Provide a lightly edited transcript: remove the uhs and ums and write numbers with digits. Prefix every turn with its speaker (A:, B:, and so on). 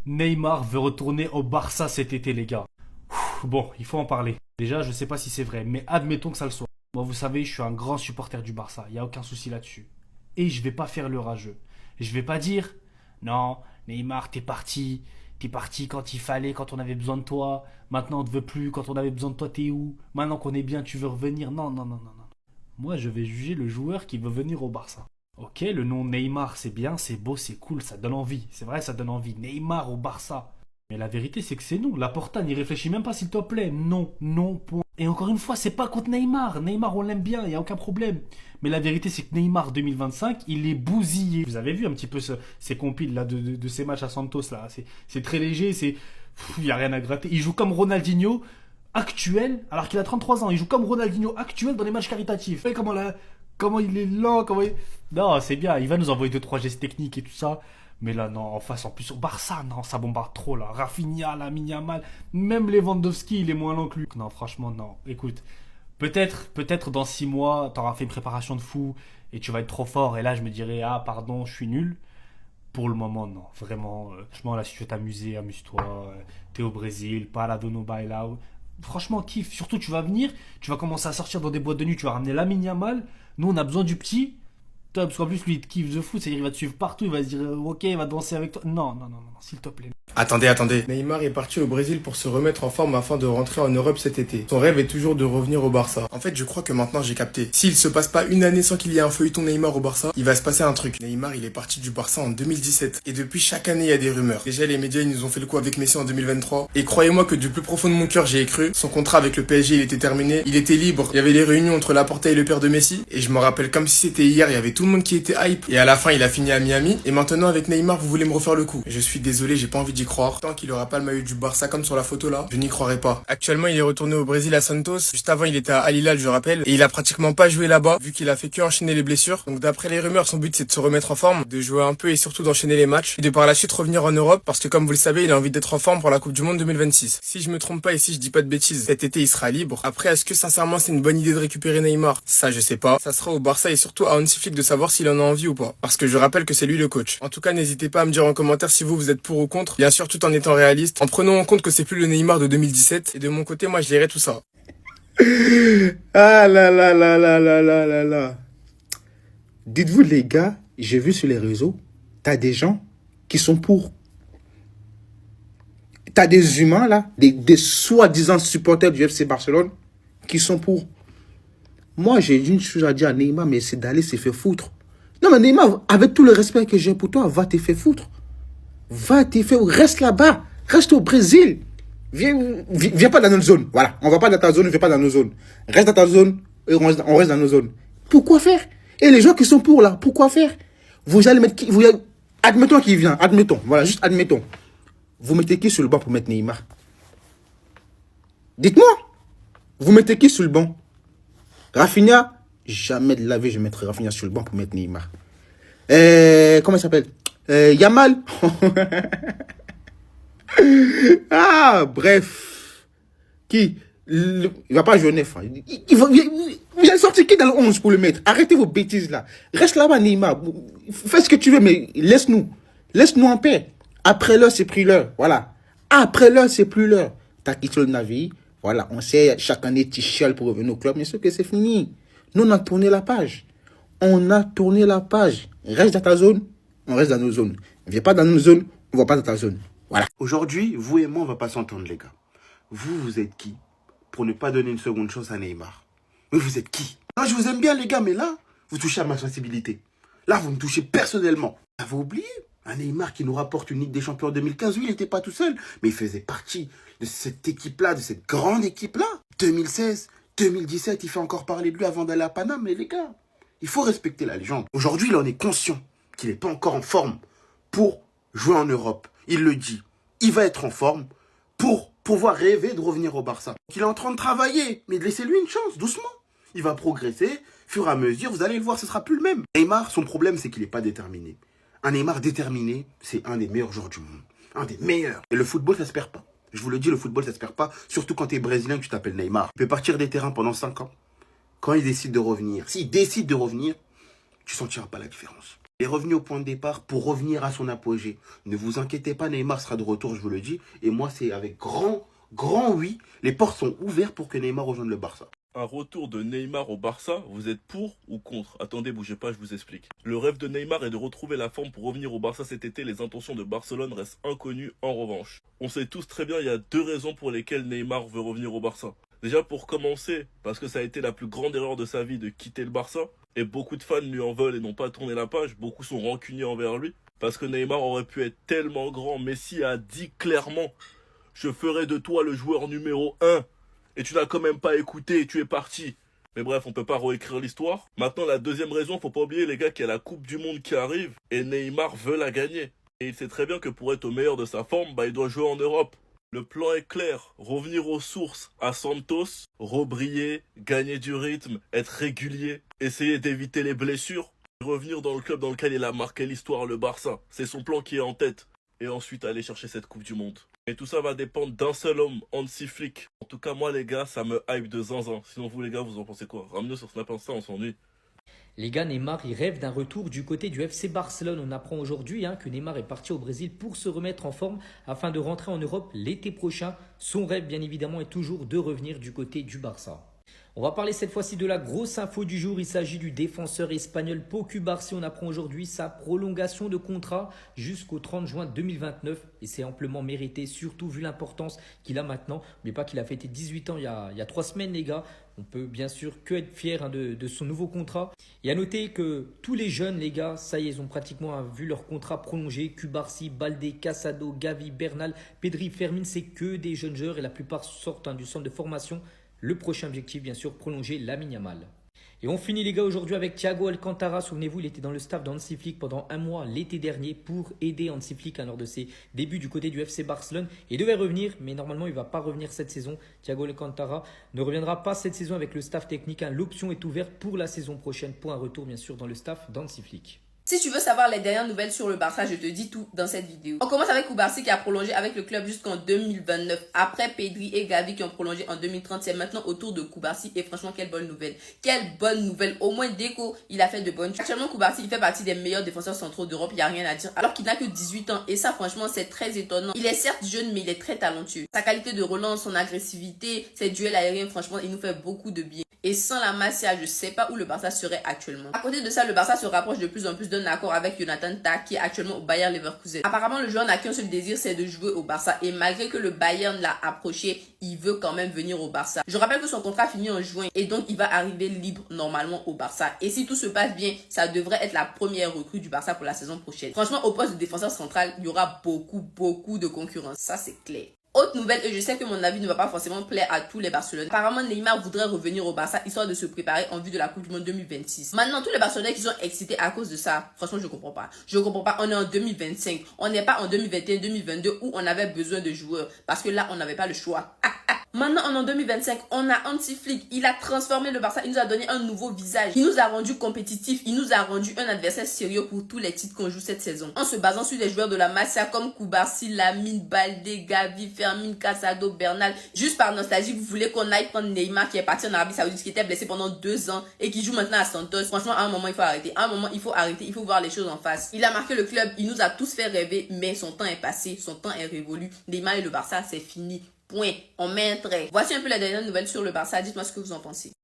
A: Neymar veut retourner au Barça cet été, les gars. Bon, il faut en parler. Déjà, je sais pas si c'est vrai, mais admettons que ça le soit. Moi, vous savez, je suis un grand supporter du Barça. Il n'y a aucun souci là-dessus. Et je vais pas faire le rageux. Je vais pas dire, non, Neymar, t'es parti. T'es parti quand il fallait, quand on avait besoin de toi. Maintenant, on te veut plus. Quand on avait besoin de toi, t'es où? Maintenant qu'on est bien, tu veux revenir? Non, non, non, non, non. Moi, je vais juger le joueur qui veut venir au Barça. Ok, le nom Neymar, c'est bien, c'est beau, c'est cool, ça donne envie. C'est vrai, ça donne envie. Neymar au Barça. Mais la vérité, c'est que c'est non. Laporta n'y réfléchit même pas, s'il te plaît. Non, non, point. Et encore une fois, c'est pas contre Neymar. Neymar, on l'aime bien, il n'y a aucun problème. Mais la vérité, c'est que Neymar 2025, il est bousillé. Vous avez vu un petit peu ces compiles là, de ces matchs à Santos là. C'est très léger, il n'y a rien à gratter. Il joue comme Ronaldinho actuel, alors qu'il a 33 ans. Il joue comme Ronaldinho actuel dans les matchs caritatifs. Vous voyez comment il est lent, Non, c'est bien, il va nous envoyer deux trois gestes techniques et tout ça. Mais là, non, en face, en plus, au Barça, non, ça bombarde trop, là. Rafinha, Lamine Yamal, même Lewandowski, il est moins lent que lui. Non, franchement, non. Écoute, peut-être dans 6 mois, t'auras fait une préparation de fou et tu vas être trop fort. Et là, je me dirais, ah, pardon, je suis nul. Pour le moment, non. Vraiment, franchement, là, si tu veux t'amuser, amuse-toi. T'es au Brésil, pas à la Dono Bailao. Franchement, kiffe. Surtout, tu vas venir, tu vas commencer à sortir dans des boîtes de nuit, tu vas ramener Lamine Yamal. Nous, on a besoin du petit. Toi, parce qu'en plus, lui, il te kiffe de fou, c'est-à-dire il va te suivre partout, il va se dire, ok, il va danser avec toi. Non, non, non, non, non, s'il te plaît.
B: Attendez. Neymar est parti au Brésil pour se remettre en forme afin de rentrer en Europe cet été. Son rêve est toujours de revenir au Barça. En fait, je crois que maintenant j'ai capté. S'il se passe pas une année sans qu'il y ait un feuilleton Neymar au Barça, il va se passer un truc. Neymar, il est parti du Barça en 2017. Et depuis chaque année, il y a des rumeurs. Déjà, les médias, ils nous ont fait le coup avec Messi en 2023. Et croyez-moi que du plus profond de mon cœur, j'y ai cru. Son contrat avec le PSG, il était terminé. Il était libre. Il y avait les réunions entre Laporta et le père de Messi. Et je me rappelle comme si c'était hier, il y avait tout le monde qui était hype. Et à la fin, il a fini à Miami. Et maintenant, avec Neymar, vous voulez me refaire le coup. Je suis désolé, j'ai pas envie d'y croire. Tant qu'il aura pas le maillot du Barça comme sur la photo là, je n'y croirais pas. Actuellement, il est retourné au Brésil à Santos. Juste avant, il était à Al Hilal, je rappelle, et il a pratiquement pas joué là-bas vu qu'il a fait que enchaîner les blessures. Donc d'après les rumeurs, son but c'est de se remettre en forme, de jouer un peu et surtout d'enchaîner les matchs et de par la suite revenir en Europe parce que comme vous le savez, il a envie d'être en forme pour la Coupe du Monde 2026. Si je me trompe pas et si je dis pas de bêtises, cet été il sera libre. Après, est-ce que sincèrement c'est une bonne idée de récupérer Neymar? Ça, je sais pas. Ça sera au Barça et surtout à Hansi Flick de savoir s'il en a envie ou pas. Parce que je rappelle que c'est lui le coach. En tout cas, n'hésitez pas à me dire en commentaire si vous êtes pour ou contre. Bien sûr, tout en étant réaliste, en prenant en compte que c'est plus le Neymar de 2017. Et de mon côté, moi, je dirais tout ça.
C: Ah là là là là là là là là. Dites-vous les gars, j'ai vu sur les réseaux, t'as des gens qui sont pour. T'as des humains là, des soi-disant supporters du FC Barcelone qui sont pour. Moi, j'ai une chose à dire à Neymar, mais c'est d'aller se faire foutre. Non mais Neymar, avec tout le respect que j'ai pour toi, va te faire foutre. Va te faire, reste là-bas, reste au Brésil. Viens pas dans notre zone. Voilà. On va pas dans ta zone, viens pas dans nos zones. Reste dans ta zone et on reste dans nos zones. Pourquoi faire? Et les gens qui sont pour là, pourquoi faire? Vous allez mettre qui? Admettons qu'il vient. Admettons. Voilà, juste admettons. Vous mettez qui sur le banc pour mettre Neymar? Dites-moi. Vous mettez qui sur le banc? Rafinha? Jamais de la vie je mettrai Rafinha sur le banc pour mettre Neymar. Comment il s'appelle? Yamal. Ah, bref. Qui? Il va pas jouer neuf. Il a sorti qui dans le 11 pour le mettre? Arrêtez vos bêtises là. Reste là-bas, Neymar. Fais ce que tu veux, mais laisse-nous. Laisse-nous en paix. Après l'heure, c'est plus l'heure. Voilà. Après l'heure, c'est plus l'heure. T'as quitté le navire. Voilà. On sait, chaque année, tu chiales pour revenir au club. Mais c'est que c'est fini. Nous, on a tourné la page. On a tourné la page. Reste dans ta zone. On reste dans nos zones. Viens pas dans nos zones. On va pas dans ta zone. Voilà.
D: Aujourd'hui, vous et moi, on va pas s'entendre, les gars. Vous êtes qui pour ne pas donner une seconde chance à Neymar? Mais vous êtes qui? Moi, je vous aime bien, les gars, mais là, vous touchez à ma sensibilité. Là, vous me touchez personnellement. Vous avez oublié un Neymar qui nous rapporte une Ligue des Champions en 2015. Oui, il n'était pas tout seul, mais il faisait partie de cette équipe-là, de cette grande équipe-là. 2016, 2017, il fait encore parler de lui avant d'aller à Paname, mais les gars, il faut respecter la légende. Aujourd'hui, il en est conscient qu'il n'est pas encore en forme pour jouer en Europe. Il le dit. Il va être en forme pour pouvoir rêver de revenir au Barça. Il est en train de travailler, mais laissez-lui une chance, doucement. Il va progresser, fur et à mesure, vous allez le voir, ce sera plus le même. Neymar, son problème, c'est qu'il n'est pas déterminé. Un Neymar déterminé, c'est un des meilleurs joueurs du monde. Un des meilleurs. Et le football, ça se perd pas. Je vous le dis, le football, ça se perd pas. Surtout quand tu es brésilien et que tu t'appelles Neymar. Il peut partir des terrains pendant 5 ans. Quand il décide de revenir, s'il décide de revenir, tu sentiras pas la différence. Il est revenu au point de départ pour revenir à son apogée. Ne vous inquiétez pas, Neymar sera de retour, je vous le dis. Et moi, c'est avec grand oui. Les portes sont ouvertes pour que Neymar rejoigne le Barça.
E: Un retour de Neymar au Barça, vous êtes pour ou contre? Attendez, bougez pas, je vous explique. Le rêve de Neymar est de retrouver la forme pour revenir au Barça cet été. Les intentions de Barcelone restent inconnues en revanche. On sait tous très bien, il y a 2 raisons pour lesquelles Neymar veut revenir au Barça. Déjà pour commencer, parce que ça a été la plus grande erreur de sa vie de quitter le Barça. Et beaucoup de fans lui en veulent et n'ont pas tourné la page. Beaucoup sont rancuniers envers lui. Parce que Neymar aurait pu être tellement grand. Messi a dit clairement, je ferai de toi le joueur numéro 1. Et tu n'as quand même pas écouté et tu es parti. Mais bref, on peut pas réécrire l'histoire. Maintenant, la deuxième raison, faut pas oublier les gars qu'il y a la Coupe du Monde qui arrive. Et Neymar veut la gagner. Et il sait très bien que pour être au meilleur de sa forme, il doit jouer en Europe. Le plan est clair. Revenir aux sources à Santos, rebriller, gagner du rythme, être régulier, essayer d'éviter les blessures. Revenir dans le club dans lequel il a marqué l'histoire, le Barça. C'est son plan qui est en tête. Et ensuite aller chercher cette Coupe du Monde. Et tout ça va dépendre d'un seul homme, Hansi Flick. En tout cas, moi, les gars, ça me hype de zinzin. Sinon, vous, les gars, vous en pensez quoi? Ramenez sur Snap Insta, on s'ennuie.
F: Les gars, Neymar, il rêve d'un retour du côté du FC Barcelone. On apprend aujourd'hui que Neymar est parti au Brésil pour se remettre en forme afin de rentrer en Europe l'été prochain. Son rêve, bien évidemment, est toujours de revenir du côté du Barça. On va parler cette fois-ci de la grosse info du jour. Il s'agit du défenseur espagnol Pau Cubarsí. On apprend aujourd'hui sa prolongation de contrat jusqu'au 30 juin 2029. Et c'est amplement mérité, surtout vu l'importance qu'il a maintenant. N'oubliez pas qu'il a fêté 18 ans il y a 3 semaines, les gars. On peut bien sûr que être fier de son nouveau contrat. Et à noter que tous les jeunes, les gars, ça y est, ils ont pratiquement vu leur contrat prolongé. Cubarsí, Baldé, Casado, Gavi, Bernal, Pedri, Fermin, c'est que des jeunes joueurs et la plupart sortent du centre de formation. Le prochain objectif, bien sûr, prolonger Lamine Yamal. Et on finit les gars aujourd'hui avec Thiago Alcantara. Souvenez-vous, il était dans le staff d'Hansi Flick pendant 1 mois l'été dernier pour aider Hansi Flick lors de ses débuts du côté du FC Barcelone. Il devait revenir, mais normalement il ne va pas revenir cette saison. Thiago Alcantara ne reviendra pas cette saison avec le staff technique. L'option est ouverte pour la saison prochaine pour un retour bien sûr dans le staff d'Hansi Flick.
G: Si tu veux savoir les dernières nouvelles sur le Barça, je te dis tout dans cette vidéo. On commence avec Cubarsí qui a prolongé avec le club jusqu'en 2029. Après Pedri et Gavi qui ont prolongé en 2030, c'est maintenant au tour de Cubarsí. Et franchement, quelle bonne nouvelle. Quelle bonne nouvelle. Au moins, Deco, il a fait de bonnes choses. Actuellement, Cubarsí, il fait partie des meilleurs défenseurs centraux d'Europe. Il n'y a rien à dire. Alors qu'il n'a que 18 ans. Et ça, franchement, c'est très étonnant. Il est certes jeune, mais il est très talentueux. Sa qualité de relance, son agressivité, ses duels aériens, franchement, il nous fait beaucoup de bien. Et sans la Masia, je sais pas où le Barça serait actuellement. À côté de ça, le Barça se rapproche de plus en plus d'un accord avec Jonathan Tah qui est actuellement au Bayer Leverkusen. Apparemment, le joueur n'a qu'un seul désir, c'est de jouer au Barça. Et malgré que le Bayern l'a approché, il veut quand même venir au Barça. Je rappelle que son contrat finit en juin et donc il va arriver libre normalement au Barça. Et si tout se passe bien, ça devrait être la première recrue du Barça pour la saison prochaine. Franchement, au poste de défenseur central, il y aura beaucoup de concurrence. Ça, c'est clair. Autre nouvelle, et je sais que mon avis ne va pas forcément plaire à tous les Barcelonais. Apparemment, Neymar voudrait revenir au Barça histoire de se préparer en vue de la Coupe du Monde 2026. Maintenant, tous les Barcelonais qui sont excités à cause de ça, franchement, je comprends pas. Je comprends pas. On est en 2025. On n'est pas en 2021, 2022 où on avait besoin de joueurs. Parce que là, on n'avait pas le choix. Maintenant, on est en 2025, on a Hansi Flick. Il a transformé le Barça, il nous a donné un nouveau visage. Il nous a rendu compétitifs, il nous a rendu un adversaire sérieux pour tous les titres qu'on joue cette saison. En se basant sur des joueurs de la Masia comme Cubarsí, Lamine, Baldé, Gavi, Fermin, Casado, Bernal. Juste par nostalgie, vous voulez qu'on aille prendre Neymar qui est parti en Arabie Saoudite, qui était blessé pendant 2 ans et qui joue maintenant à Santos. Franchement, à un moment, il faut arrêter. À un moment, il faut arrêter, il faut voir les choses en face. Il a marqué le club, il nous a tous fait rêver, mais son temps est passé, son temps est révolu. Neymar et le Barça, c'est fini. Point. On met un trait. Voici un peu la dernière nouvelle sur le Barça. Dites-moi ce que vous en pensez.